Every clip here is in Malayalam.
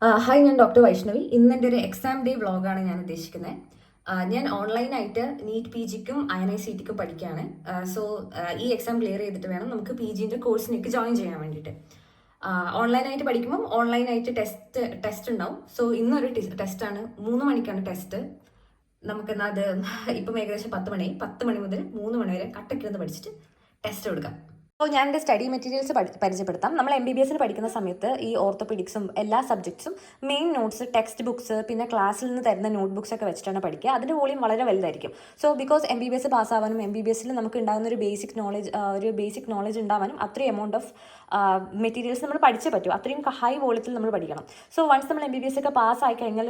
ഹായ്, ഞാൻ ഡോക്ടർ വൈഷ്ണവി. ഇന്ന് എൻ്റെ ഒരു എക്സാം ഡേ വ്ളോഗാണ് ഞാൻ ഉദ്ദേശിക്കുന്നത്. ഞാൻ ഓൺലൈനായിട്ട് നീറ്റ് പി ജിക്കും INICTക്കും പഠിക്കുകയാണ്. സോ ഈ എക്സാം ക്ലിയർ ചെയ്തിട്ട് വേണം നമുക്ക് PGൻ്റെ കോഴ്സിനൊക്കെ ജോയിൻ ചെയ്യാൻ വേണ്ടിയിട്ട്. ഓൺലൈനായിട്ട് പഠിക്കുമ്പം ഓൺലൈനായിട്ട് ടെസ്റ്റ് ഉണ്ടാവും. സോ ഇന്നൊരു ടെസ്റ്റാണ്, 3 മണിക്കാണ് ടെസ്റ്റ്. നമുക്കെന്നാൽ അത് ഇപ്പം ഏകദേശം 10 മണി 10 മണി മുതൽ 3 മണി വരെ കട്ടക്കിരുന്ന് പഠിച്ചിട്ട് ടെസ്റ്റ് കൊടുക്കാം. അപ്പോൾ ഞാൻ എൻ്റെ സ്റ്റഡി മെറ്റീരിയൽസ് പരിചയപ്പെടുത്താം. നമ്മൾ MBBS പഠിക്കുന്ന സമയത്ത് ഈ ഓർത്തോപീഡിക്സും എല്ലാ സബ്ജക്ട്സും മെയിൻ നോട്ട്സ്, ടെക്സ്റ്റ് ബുക്സ്, പിന്നെ ക്ലാസ്സിൽ നിന്ന് തരുന്ന നോട്ട് ബുക്സ് ഒക്കെ വെച്ചിട്ടാണ് പഠിക്കുക. അതിൻ്റെ വോളിയം വളരെ വലുതായിരിക്കും. സോ ബിക്കോസ് MBBS പാസ്സാവാനും MBBS നമുക്ക് ഉണ്ടാകുന്ന ഒരു ബേസിക് നോളജ് ഉണ്ടാവാനും അത്രയും എമൗണ്ട് ഓഫ് മെറ്റീരിയൽസ് നമ്മൾ പഠിച്ചേ പറ്റും. അത്രയും ഹൈ വോളിയത്തിൽ നമ്മൾ പഠിക്കണം. സോ വൺസ് നമ്മൾ MBBS ഒക്കെ പാസ്സായി കഴിഞ്ഞാൽ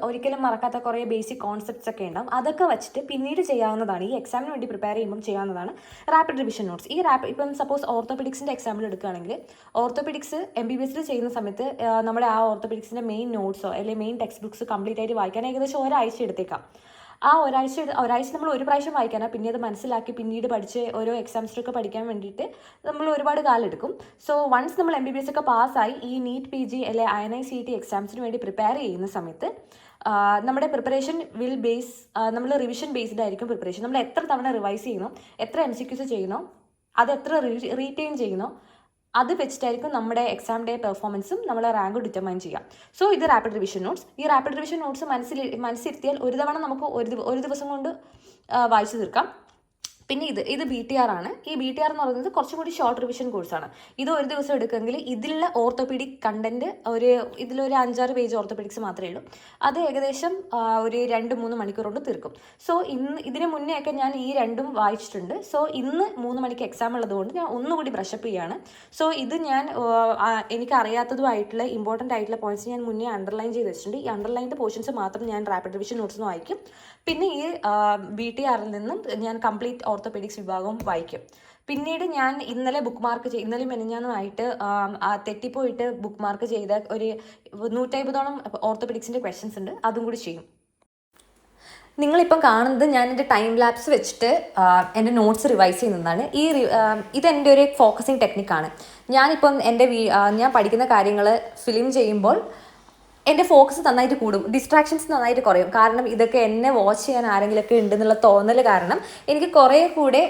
ഒരിക്കലും മറക്കാത്ത കുറേ ബേസിക് കോൺസെപ്റ്റ്സ് ഒക്കെ ഉണ്ടാവും. അതൊക്കെ വെച്ചിട്ട് പിന്നീട് ചെയ്യാവുന്നതാണ്, ഈ എക്സാമിന് വേണ്ടി പ്രിപ്പയർ ചെയ്യുമ്പോൾ ചെയ്യാവുന്നതാണ് റാപ്പിഡ് റിവിഷൻ നോട്ട്സ്. ഇപ്പം സപ്പോസ് ഓർത്തോപെഡിക്സിൻ്റെ എക്സാമ്പിൾ എടുക്കുകയാണെങ്കിൽ, ഓർത്തോപെഡിക്സ് MBBS ചെയ്യുന്ന സമയത്ത് നമ്മുടെ ആ ഓർത്തോപെഡിക്സിൻ്റെ മെയിൻ നോട്ട്സോ അല്ലെങ്കിൽ മെയിൻ ടെക്സ്റ്റ് ബുക്സ് കംപ്ലീറ്റ് ആയിട്ട് വായിക്കാൻ ഏകദേശം ഒരാഴ്ച എടുത്തേക്കാം. ആ ഒരാഴ്ച നമ്മൾ ഒരു പ്രാവശ്യം വായിക്കാനാണ്, പിന്നെ അത് മനസ്സിലാക്കി പിന്നീട് പഠിച്ച് ഓരോ എക്സാംസിനൊക്കെ പഠിക്കാൻ വേണ്ടിയിട്ട് നമ്മൾ ഒരുപാട് കാലം എടുക്കും. സോ വൺസ് നമ്മൾ MBBS ഒക്കെ പാസ്സായി ഈ നീറ്റ് PG അല്ലെങ്കിൽ INICT എക്സാംസിന് വേണ്ടി പ്രിപ്പയർ ചെയ്യുന്ന സമയത്ത് നമ്മുടെ പ്രിപ്പറേഷൻ നമ്മൾ റിവിഷൻ ബേസ്ഡ് ആയിരിക്കും പ്രിപ്പറേഷൻ. നമ്മൾ എത്ര തവണ റിവൈസ് ചെയ്യുന്നു, എത്ര MCQs ചെയ്യുന്നു, അത് എത്ര റീറ്റെയിൻ ചെയ്യുന്നു, അത് വെച്ചിട്ടായിരിക്കും നമ്മുടെ എക്സാം ഡേ പെർഫോമൻസും നമ്മളെ റാങ്ക് ഡിറ്റർമൈൻ ചെയ്യാം. സോ ഇത് റാപ്പിഡ് റിവിഷൻ നോട്ട്സ്. ഈ റാപ്പിഡ് റിവിഷൻ നോട്ട്സ് മനസ്സിരുത്തിയാൽ ഒരു തവണ നമുക്ക് ഒരു ദിവസം കൊണ്ട് വായിച്ചു തീർക്കാം. പിന്നെ ഇത് BTR ആണ്. ഈ BTR എന്ന് പറയുന്നത് കുറച്ചും കൂടി ഷോർട്ട് റിവിഷൻ കോഴ്സാണ്. ഇത് ഒരു ദിവസം എടുക്കുമെങ്കിൽ ഇതിലുള്ള ഓർത്തോപീഡിക് കണ്ടന്റ് ഇതിലൊരു 5-6 പേജ് ഓർത്തോപീഡിക്സ് മാത്രമേ ഉള്ളൂ. അത് ഏകദേശം ഒരു 2-3 മണിക്കൂർ കൊണ്ട് തീർക്കും. സോ ഇതിന് മുന്നേ ഒക്കെ ഞാൻ ഈ രണ്ടും വായിച്ചിട്ടുണ്ട്. സോ ഇന്ന് 3 മണിക്ക് എക്സാം ഉള്ളതുകൊണ്ട് ഞാൻ ഒന്നുകൂടി ബ്രഷപ്പ് ചെയ്യാണ്. സോ ഇത് ഞാൻ എനിക്ക് അറിയാത്തതുമായിട്ടുള്ള ഇമ്പോർട്ടൻ്റ് ആയിട്ടുള്ള പോയിന്റ്സ് ഞാൻ മുന്നേ അണ്ടർലൈൻ ചെയ്ത് വെച്ചിട്ടുണ്ട്. ഈ അണ്ടർലൈൻഡ് പോർഷൻസ് മാത്രം ഞാൻ റാപ്പിഡ് റിവിഷൻ നോട്ട്സ് വായിക്കും. പിന്നെ ഈ BTRൽ നിന്നും ഞാൻ കംപ്ലീറ്റ് ഓർത്തോപെഡിക്സ് വിഭാഗവും വായിക്കും. പിന്നീട് ഞാൻ ഇന്നലെ മെനഞ്ഞാന്നുമായിട്ട് തെറ്റിപ്പോയിട്ട് ബുക്ക് മാർക്ക് ചെയ്ത ഒരു 150ഓളം ഓർത്തോപെഡിക്സിൻ്റെ ക്വസ്റ്റ്യൻസ് ഉണ്ട്, അതും കൂടി ചെയ്യും. നിങ്ങളിപ്പം കാണുന്നത് ഞാൻ എൻ്റെ ടൈം ലാപ്സ് വെച്ചിട്ട് എൻ്റെ നോട്ട്സ് റിവൈസ് ചെയ്യുന്നതാണ്. ഇതെൻ്റെ ഒരു ഫോക്കസിങ് ടെക്നിക്കാണ്. ഞാനിപ്പം ഞാൻ പഠിക്കുന്ന കാര്യങ്ങൾ ഫിലിം ചെയ്യുമ്പോൾ എൻ്റെ ഫോക്കസ് നന്നായിട്ട് കൂടും, ഡിസ്ട്രാക്ഷൻസ് നന്നായിട്ട് കുറയും. കാരണം ഇതൊക്കെ എന്നെ വാച്ച് ചെയ്യാൻ ആരെങ്കിലുമൊക്കെ ഉണ്ടെന്നുള്ള തോന്നൽ കാരണം എനിക്ക് കുറേ കൂടെ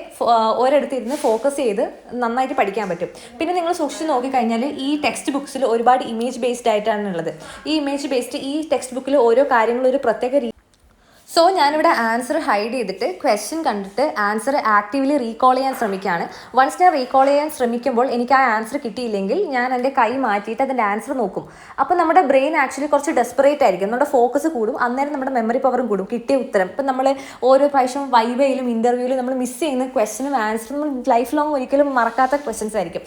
ഒരിടത്ത് ഇരുന്ന് ഫോക്കസ് ചെയ്ത് നന്നായിട്ട് പഠിക്കാൻ പറ്റും. പിന്നെ നിങ്ങൾ സൂക്ഷിച്ച് നോക്കിക്കഴിഞ്ഞാൽ ഈ ടെക്സ്റ്റ് ബുക്സിൽ ഒരുപാട് ഇമേജ് ബേസ്ഡ് ആയിട്ടാണ് ഉള്ളത്. ഈ ഇമേജ് ബേസ്ഡ് ഈ ടെക്സ്റ്റ് ബുക്കിൽ ഓരോ കാര്യങ്ങളും ഒരു പ്രത്യേക സോ ഞാനിവിടെ ആൻസർ ഹൈഡ് ചെയ്തിട്ട് ക്വസ്റ്റ്യൻ കണ്ടിട്ട് ആൻസർ ആക്റ്റീവ്ലി റീകോൾ ചെയ്യാൻ ശ്രമിക്കുകയാണ്. വൺസ് ഞാൻ റീകോൾ ചെയ്യാൻ ശ്രമിക്കുമ്പോൾ എനിക്ക് ആ ആൻസർ കിട്ടിയില്ലെങ്കിൽ ഞാൻ എൻ്റെ കൈ മാറ്റിയിട്ട് അതിൻ്റെ ആൻസർ നോക്കും. അപ്പോൾ നമ്മുടെ ബ്രെയിൻ ആക്ച്വലി കുറച്ച് ഡെസ്പറേറ്റ് ആയിരിക്കും, നമ്മുടെ ഫോക്കസ് കൂടും, അന്നേരം നമ്മുടെ മെമ്മറി പവറും കൂടും. കിട്ടിയ ഉത്തരം ഇപ്പം നമ്മൾ ഓരോ പ്രാവശ്യം വൈവയിലും ഇൻ്റർവ്യൂവിലും നമ്മൾ മിസ് ചെയ്യുന്ന ക്വസ്റ്റ്യനും ആൻസറും ലൈഫ് ലോങ് ഒരിക്കലും മറക്കാത്ത ക്വസ്റ്റ്യൻസ് ആയിരിക്കും.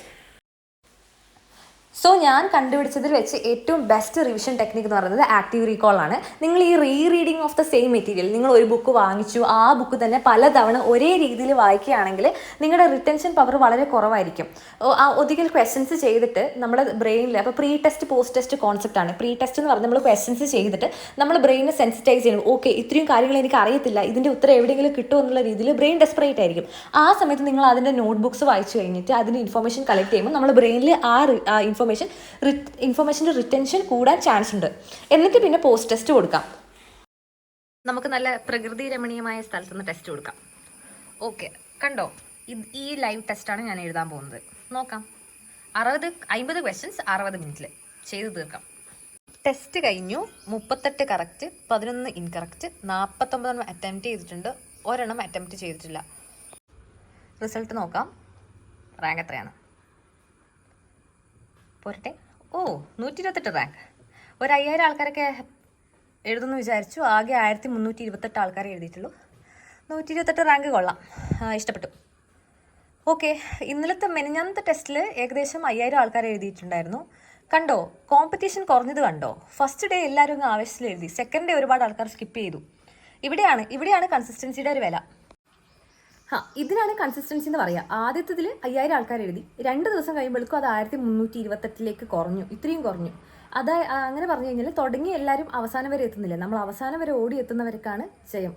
സോ ഞാൻ കണ്ടുപിടിച്ചതിൽ വെച്ച് ഏറ്റവും ബെസ്റ്റ് റിവിഷൻ ടെക്നിക്ക് എന്ന് പറയുന്നത് ആക്റ്റീവ് റീകോൾ ആണ്. നിങ്ങൾ ഈ reading of the same material, നിങ്ങൾ ഒരു ബുക്ക് വാങ്ങിച്ചു, ആ ബുക്ക് തന്നെ പലതവണ ഒരേ രീതിയിൽ വായിക്കുകയാണെങ്കിൽ നിങ്ങളുടെ റിട്ടൻഷൻ പവർ വളരെ കുറവായിരിക്കും. ഒരിക്കൽ ക്വസ്റ്റ്യൻസ് ചെയ്തിട്ട് നമ്മുടെ ബ്രെയിനിൽ, അപ്പോൾ pre test post test concept ആണ്. പ്രീ ടെസ്റ്റ് എന്ന് പറഞ്ഞാൽ നമ്മൾ ക്വസ്റ്റ്യൻസ് ചെയ്തിട്ട് നമ്മൾ ബ്രെയിനെ സെൻസിറ്റൈസ് ചെയ്യണം. ഓക്കെ, ഇത്രയും കാര്യങ്ങൾ എനിക്ക് അറിയത്തില്ല, ഇതിൻ്റെ ഉത്തരം എവിടെയെങ്കിലും കിട്ടുമോ എന്നുള്ള രീതിയിൽ ബ്രെയിൻ ഡെസ്പറേറ്റ് ആയിരിക്കും. ആ സമയത്ത് നിങ്ങൾ അതിൻ്റെ നോട്ട് ബുക്സ് വായിച്ചു കഴിഞ്ഞിട്ട് അതിൻ്റെ ഇൻഫർമേഷൻ കളക്ട് ചെയ്യുമ്പോൾ നമ്മുടെ ബ്രെയിനിൽ ആ ഇൻഫർമേഷൻ്റെ റിറ്റൻഷൻ കൂടാൻ ചാൻസ് ഉണ്ട്. എന്നിട്ട് പിന്നെ പോസ്റ്റ് ടെസ്റ്റ് കൊടുക്കാം. നമുക്ക് നല്ല പ്രകൃതി രമണീയമായ സ്ഥലത്ത് നിന്ന് ടെസ്റ്റ് കൊടുക്കാം. ഓക്കെ, കണ്ടോ, ഈ ലൈവ് ടെസ്റ്റാണ് ഞാൻ എഴുതാൻ പോകുന്നത്. നോക്കാം. 50 ക്വസ്റ്റ്യൻസ് 60 മിനിറ്റിൽ ചെയ്ത് തീർക്കാം. ടെസ്റ്റ് കഴിഞ്ഞു. 38 കറക്റ്റ്, 11 ഇൻകറക്റ്റ്, 49 അറ്റംപ്റ്റ് ചെയ്തിട്ടുണ്ട്, ഒരെണ്ണം അറ്റംപ്റ്റ് ചെയ്തിട്ടില്ല. റിസൾട്ട് നോക്കാം. റാങ്ക് എത്രയാണ് പോരട്ടെ. 128 റാങ്ക്. ഒരു 5000 ആൾക്കാരൊക്കെ എഴുതുമെന്ന് വിചാരിച്ചു. ആകെ 1328 ആൾക്കാരെ എഴുതിയിട്ടുള്ളൂ. 128 റാങ്ക് കൊള്ളാം, ഇഷ്ടപ്പെട്ടു. ഓക്കെ, മെനഞ്ഞാന്നത്തെ ടെസ്റ്റിൽ ഏകദേശം 5000 ആൾക്കാർ എഴുതിയിട്ടുണ്ടായിരുന്നു. കണ്ടോ, കോമ്പറ്റീഷൻ കുറഞ്ഞത് കണ്ടോ. ഫസ്റ്റ് ഡേ എല്ലാവരും ഒന്ന് ആവേശത്തിൽ എഴുതി, സെക്കൻഡ് ഡേ ഒരുപാട് ആൾക്കാർ സ്കിപ്പ് ചെയ്തു. ഇവിടെയാണ് കൺസിസ്റ്റൻസിയുടെ ഒരു വില. ഇതിനാണ് കൺസിസ്റ്റൻസി എന്ന് പറയുക. ആദ്യത്തതിൽ 5000 ആൾക്കാർ എഴുതി, 2 ദിവസം കഴിയുമ്പോഴേക്കും അത് 1328 കുറഞ്ഞു, ഇത്രയും കുറഞ്ഞു. അങ്ങനെ പറഞ്ഞു കഴിഞ്ഞാൽ തുടങ്ങി എല്ലാവരും അവസാനം വരെ എത്തുന്നില്ല, നമ്മൾ അവസാനം വരെ ഓടി എത്തുന്നവർക്കാണ് ജയം.